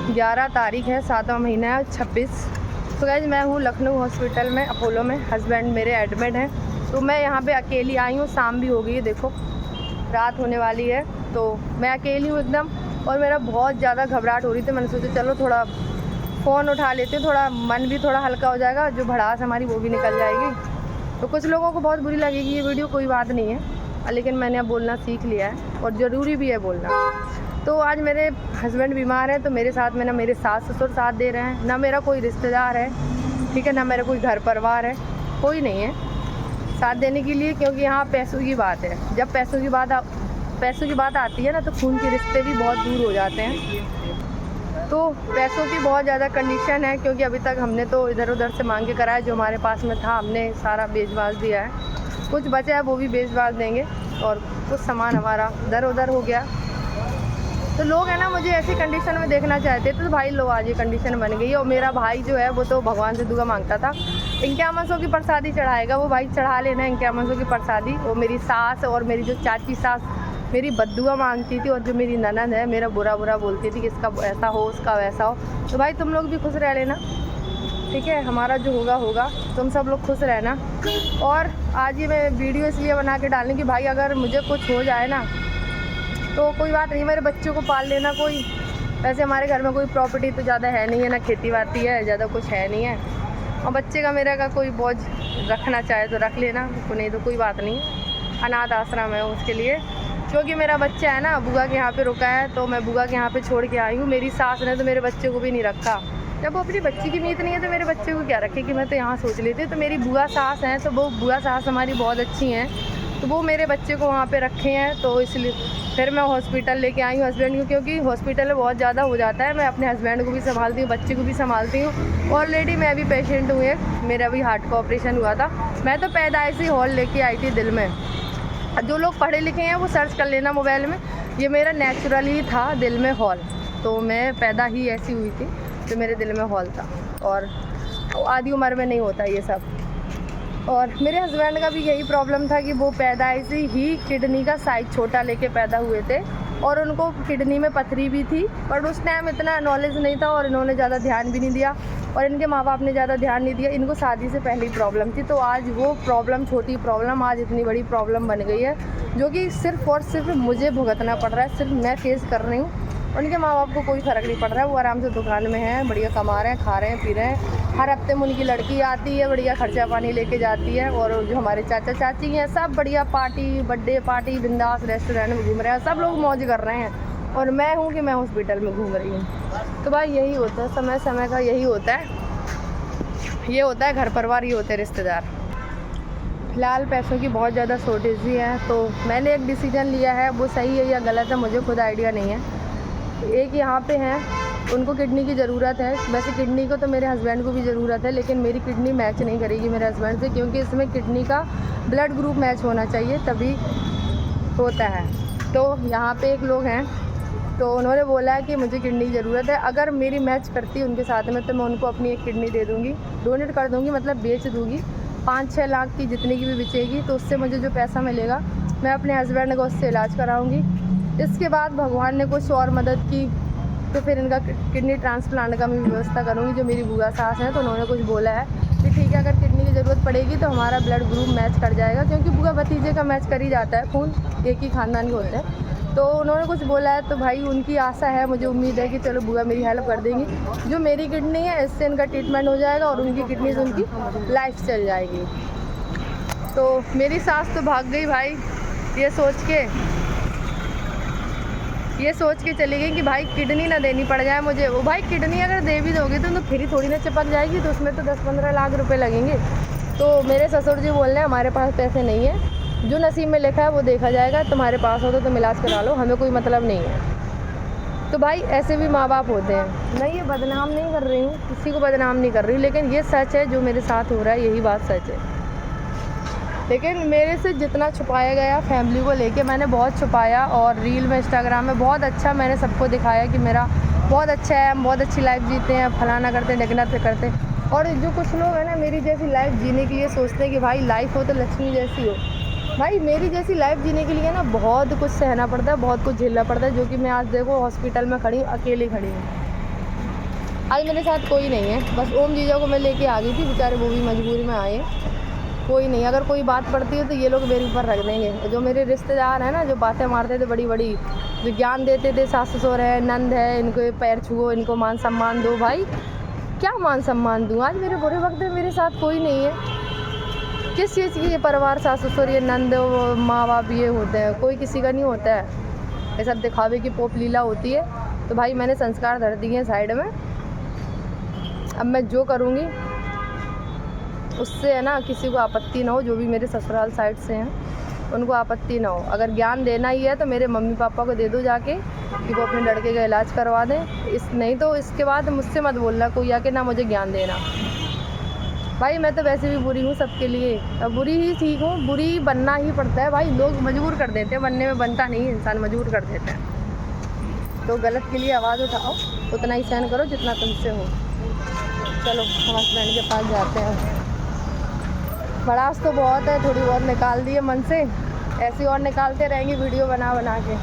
11 तारीख है, 7वां महीना है 26। तो गाइस मैं हूँ लखनऊ हॉस्पिटल में, अपोलो में। हस्बैंड मेरे एडमिट हैं, तो मैं यहाँ पे अकेली आई हूँ। शाम भी हो गई है, देखो रात होने वाली है, तो मैं अकेली हूँ एकदम। और मेरा बहुत ज़्यादा घबराहट हो रही थी। मैंने सोचा चलो थोड़ा फ़ोन उठा लेती हूँ, थोड़ा मन भी थोड़ा हल्का हो जाएगा, जो भड़ास हमारी वो भी निकल जाएगी। तो कुछ लोगों को बहुत बुरी लगेगी ये वीडियो, कोई बात नहीं है, लेकिन मैंने अब बोलना सीख लिया है और ज़रूरी भी है बोलना। तो आज मेरे हस्बैंड बीमार है, तो मेरे साथ में ना मेरे सास ससुर साथ दे रहे हैं, ना मेरा कोई रिश्तेदार है, ठीक है, ना मेरा कोई घर परिवार है, कोई नहीं है साथ देने के लिए। क्योंकि यहाँ पैसों की बात है। जब पैसों की बात आती है ना, तो खून के रिश्ते भी बहुत दूर हो जाते हैं। तो पैसों की बहुत ज़्यादा कंडीशन है, क्योंकि अभी तक हमने तो इधर उधर से मांग के कराया, जो हमारे पास में था हमने सारा बेच-बाच दिया है। कुछ बचा है वो भी बेच-बाच देंगे, और कुछ सामान हमारा इधर उधर हो गया। तो लोग है ना मुझे ऐसी कंडीशन में देखना चाहते थे, तो भाई लो आज ये कंडीशन बन गई है। और मेरा भाई जो है वो तो भगवान से दुआ मांगता था, 51 सौ की प्रसादी चढ़ाएगा, वो भाई चढ़ा लेना 51 सौ की प्रसादी। वो मेरी सास और मेरी जो चाची सास मेरी बद्दुआ मांगती थी, और जो मेरी ननद है मेरा बुरा बोलती थी कि इसका ऐसा हो उसका वैसा हो। तो भाई तुम लोग भी खुश रह लेना, ठीक है, हमारा जो होगा होगा, तुम सब लोग खुश रहना। और आज ये मैं वीडियो इसलिए बना के डालूँ कि भाई अगर मुझे कुछ हो जाए ना, तो कोई बात नहीं, मेरे बच्चों को पाल लेना। कोई वैसे हमारे घर में कोई प्रॉपर्टी तो ज़्यादा है नहीं है, ना खेती बाती है, ज़्यादा कुछ है नहीं है। और बच्चे का मेरा का कोई बोझ रखना चाहे तो रख लेना, तो नहीं तो कोई बात नहीं। अनाथ आश्रम है उसके लिए, क्योंकि मेरा बच्चा है ना बुआ के यहाँ पे रुका है, तो मैं बुआ के यहाँ पे छोड़ के आई हूँ। मेरी सास ने तो मेरे बच्चे को भी नहीं रखा। जब वो अपनी बच्ची की नीयत नहीं है तो मेरे बच्चे को क्या रखे, कि मैं तो यहाँ सोच लेती। तो मेरी बुआ सास हैं, तो वो बुआ सास हमारी बहुत अच्छी हैं, तो वो मेरे बच्चे को वहाँ पे रखे हैं। तो इसलिए फिर मैं हॉस्पिटल लेके आई हूँ हस्बैंड को, क्योंकि हॉस्पिटल में बहुत ज़्यादा हो जाता है। मैं अपने हस्बैंड को भी संभालती हूँ, बच्चे को भी संभालती हूँ। ऑलरेडी मैं भी पेशेंट हूँ एक, मेरा भी हार्ट का ऑपरेशन हुआ था। मैं तो पैदाइशी हॉल लेके आई थी दिल में। जो लोग पढ़े लिखे हैं वो सर्च कर लेना मोबाइल में, ये मेरा नेचुरली था दिल में हॉल। तो मैं पैदा ही ऐसी हुई थी, तो मेरे दिल में हॉल था, और आधी उम्र में नहीं होता ये सब। और मेरे हस्बैंड का भी यही प्रॉब्लम था कि वो पैदाइशी ही किडनी का साइज छोटा लेके पैदा हुए थे, और उनको किडनी में पथरी भी थी। पर उस टाइम इतना नॉलेज नहीं था, और इन्होंने ज़्यादा ध्यान भी नहीं दिया, और इनके माँ बाप ने ज़्यादा ध्यान नहीं दिया। इनको शादी से पहले ही प्रॉब्लम थी, तो आज वो प्रॉब्लम, छोटी प्रॉब्लम आज इतनी बड़ी प्रॉब्लम बन गई है, जो कि सिर्फ़ और सिर्फ मुझे भुगतना पड़ रहा है, सिर्फ मैं फेस कर रही हूँ। उनके माँ बाप को कोई फ़र्क नहीं पड़ रहा है, वो आराम से दुकान में हैं, बढ़िया कमा रहे हैं, खा रहे हैं, पी रहे हैं। हर हफ्ते में उनकी लड़की आती है, बढ़िया खर्चा पानी लेके जाती है। और जो हमारे चाचा चाची हैं सब बढ़िया पार्टी, बर्थडे पार्टी, बिंदास रेस्टोरेंट में घूम रहे हैं, सब लोग मौज कर रहे हैं, और मैं हूँ कि मैं हॉस्पिटल में घूम रही हूँ। तो भाई यही होता है, समय समय का यही होता है, ये होता है घर परिवार, ये होते हैं रिश्तेदार। फ़िलहाल पैसों की बहुत ज़्यादा शॉर्टेज भी है, तो मैंने एक डिसीजन लिया है, वो सही है या गलत है मुझे खुद आइडिया नहीं है। एक यहाँ पे हैं, उनको किडनी की ज़रूरत है। वैसे किडनी को तो मेरे हस्बैंड को भी ज़रूरत है, लेकिन मेरी किडनी मैच नहीं करेगी मेरे हस्बैंड से, क्योंकि इसमें किडनी का ब्लड ग्रुप मैच होना चाहिए तभी होता है। तो यहाँ पे एक लोग हैं, तो उन्होंने बोला है कि मुझे किडनी की ज़रूरत है। अगर मेरी मैच करती है उनके साथ में, तो मैं उनको अपनी एक किडनी दे दूँगी, डोनेट कर दूँगी, मतलब बेच दूँगी। 5-6 लाख की जितनी की भी बिचेगी, तो उससे मुझे जो पैसा मिलेगा मैं अपने हस्बैंड का उससे इलाज कराऊँगी। इसके बाद भगवान ने कुछ और मदद की, तो फिर इनका किडनी ट्रांसप्लांट का मैं व्यवस्था करूँगी। जो मेरी बुआ सास हैं, तो उन्होंने कुछ बोला है कि ठीक है, अगर किडनी की ज़रूरत पड़ेगी तो हमारा ब्लड ग्रुप मैच कर जाएगा, क्योंकि बुआ भतीजे का मैच कर ही जाता है, खून एक ही खानदान के होते हैं। तो उन्होंने कुछ बोला है, तो भाई उनकी आशा है, मुझे उम्मीद है कि चलो बुआ मेरी हेल्प कर देंगी। जो मेरी किडनी है इससे इनका ट्रीटमेंट हो जाएगा, और उनकी किडनी से उनकी लाइफ चल जाएगी। तो मेरी सास तो भाग गई भाई, ये सोच के चली गई कि भाई किडनी ना देनी पड़ जाए मुझे। वो भाई किडनी अगर दे भी दोगे तो फ्री थोड़ी ना चिपक जाएगी, तो उसमें तो 10-15 लाख रुपए लगेंगे। तो मेरे ससुर जी बोल रहे हैं हमारे पास पैसे नहीं है, जो नसीब में लिखा है वो देखा जाएगा, तुम्हारे पास हो तो तुम इलाज करा लो, हमें कोई मतलब नहीं है। तो भाई ऐसे भी माँ बाप होते हैं। मैं ये बदनाम नहीं कर रही हूँ, किसी को बदनाम नहीं कर रही हूँ, लेकिन ये सच है, जो मेरे साथ हो रहा है यही बात सच है। लेकिन मेरे से जितना छुपाया गया फैमिली को लेके, मैंने बहुत छुपाया, और रील में, इंस्टाग्राम में बहुत अच्छा मैंने सबको दिखाया कि मेरा बहुत अच्छा है, हम बहुत अच्छी लाइफ जीते हैं, फलाना करते, ढिकना करते। और जो कुछ लोग हैं ना मेरी जैसी लाइफ जीने के लिए सोचते हैं कि भाई लाइफ हो तो लक्ष्मी जैसी हो। भाई मेरी जैसी लाइफ जीने के लिए ना बहुत कुछ सहना पड़ता है, बहुत कुछ झेलना पड़ता है, जो कि मैं आज देखो हॉस्पिटल में खड़ी हूँ, अकेली खड़ी हूँ। आज मेरे साथ कोई नहीं है, बस ओम जीजा को मैं लेके आ गई थी, बेचारे वो भी मजबूरी में आए। कोई नहीं, अगर कोई बात पड़ती है तो ये लोग मेरे ऊपर रख देंगे। जो मेरे रिश्तेदार हैं ना, जो बातें मारते थे बड़ी बड़ी, जो ज्ञान देते थे, सास ससुर है, नंद है, इनको पैर छुओ, इनको मान सम्मान दो, भाई क्या मान सम्मान दूँ? आज मेरे बुरे वक्त में मेरे साथ कोई नहीं है। किस चीज़ की ये परिवार, सास ससुर, ये नंद, माँ बाप ये होते हैं, कोई किसी का नहीं होता है। ये सब दिखावे की पोप लीला होती है। तो भाई मैंने संस्कार धर दिए हैं साइड में। अब मैं जो करूँगी उससे है ना किसी को आपत्ति ना हो, जो भी मेरे ससुराल साइड से हैं उनको आपत्ति ना हो। अगर ज्ञान देना ही है तो मेरे मम्मी पापा को दे दो जाके, कि वो अपने लड़के का इलाज करवा दें। नहीं तो इसके बाद मुझसे मत बोलना कोई आके, ना मुझे ज्ञान देना। भाई मैं तो वैसे भी बुरी हूँ सबके लिए, अब बुरी ही ठीक हूँ, बुरी बनना ही पड़ता है भाई, लोग मजबूर कर देते हैं, बनने में बनता नहीं, इंसान मजबूर कर देते हैं। तो गलत के लिए आवाज़ उठाओ, उतना ही सहन करो जितना तुमसे हो। चलो हम हस्बैंड के पास जाते हैं। भड़ास तो बहुत है, थोड़ी बहुत निकाल दी है मन से, ऐसी और निकालते रहेंगे वीडियो बना बना के।